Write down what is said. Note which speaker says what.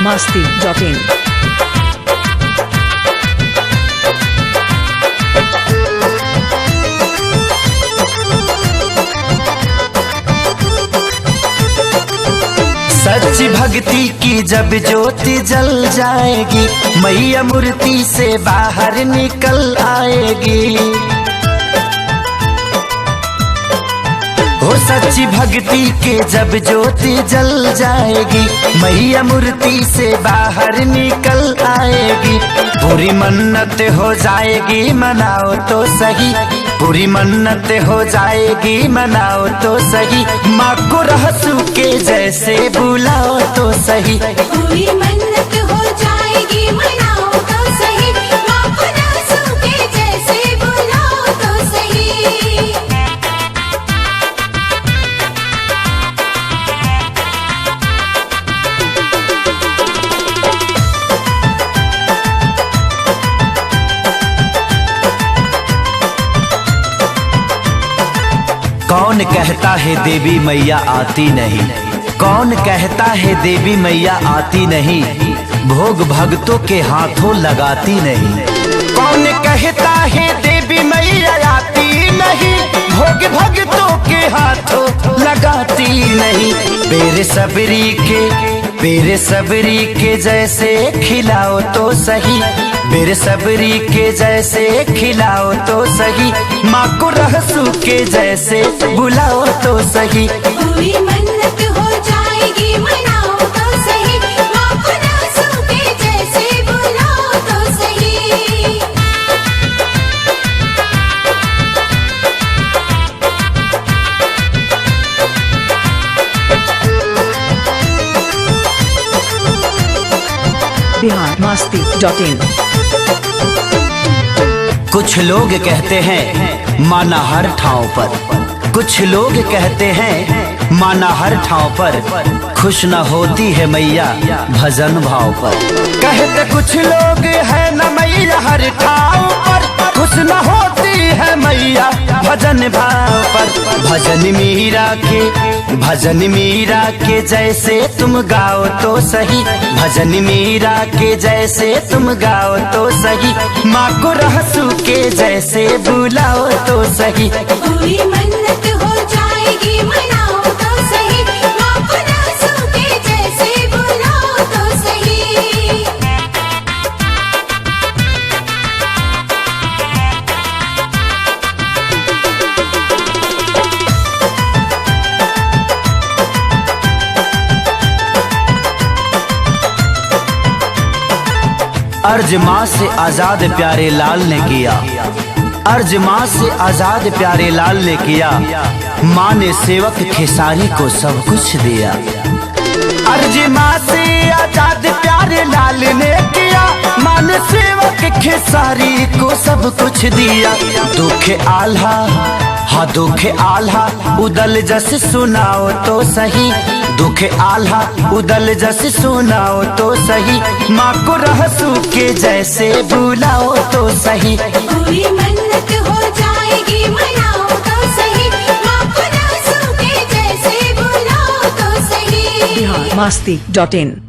Speaker 1: biharmasti.in।
Speaker 2: सच्ची भक्ति की जब ज्योति जल जाएगी, मैया मूर्ति से बाहर निकल आएगी। हो सच्ची भक्ति के जब ज्योति जल जाएगी, मैया मूर्ति से बाहर निकल आएगी। पूरी मन्नत हो जाएगी मनाओ तो सही, पूरी मन्नत हो जाएगी मनाओ तो सही। माँ को रहसू के जैसे बुलाओ तो सही,
Speaker 3: पूरी मन्नत हो जाएगी मनाओ तो सही। माँ को रहसू के जैसे बुलाओ तो सही।
Speaker 2: कौन कहता है देवी मैया आती नहीं, कौन कहता है देवी मैया आती नहीं, भोग भक्तों के हाथों लगाती नहीं। कौन कहता है देवी मैया आती नहीं, भोग भक्तों के हाथों लगाती नहीं। बेरे सबरी के जैसे खिलाओ तो सही, बेरे सबरी के जैसे खिलाओ तो सही। माँ को रहसू के जैसे बुलाओ तो सही,
Speaker 3: पूरी मन्नत हो जाएगी मनाओ तो सही। माँ को रहसू के जैसे बुलाओ तो सही।
Speaker 1: biharmasti.in।
Speaker 2: कुछ लोग कहते हैं माना हर ठाव पर, कुछ लोग कहते हैं माना हर ठाव पर, खुश न होती है मैया भजन भाव पर। कहते कुछ लोग है न मैया हर ठाव पर, खुश न होती है मैया भजन भाव पर। भजन मीरा के जैसे तुम गाओ तो सही, भजन मीरा के जैसे तुम गाओ तो सही। माँ को रहसू के जैसे बुलाओ तो सही,
Speaker 3: पूरी मन्नत हो जाएगी मनाओ तो सही। माँ को रहसू के जैसे बुलाओ तो सही।
Speaker 2: अर्ज माँ से आजाद प्यारे लाल ने किया, अर्ज माँ से आजाद प्यारे लाल ने किया। माँ ने सेवक खेसारी को सब कुछ दिया। अर्ज माँ से आजाद प्यारे लाल ने किया, माँ ने सेवक खेसारी को सब कुछ दिया। दुख आल्हा हाँ दुख आल्हा उदल जस सुनाओ तो सही, दुख आल्हा उदल जस सुनाओ तो सही। माँ को रहसू के जैसे बुलाओ तो सही,
Speaker 3: पूरी मन्नत हो जाएगी मनाओ तो सही। माँ को रहसू के जैसे बुलाओ तो सही।
Speaker 1: biharmasti.in।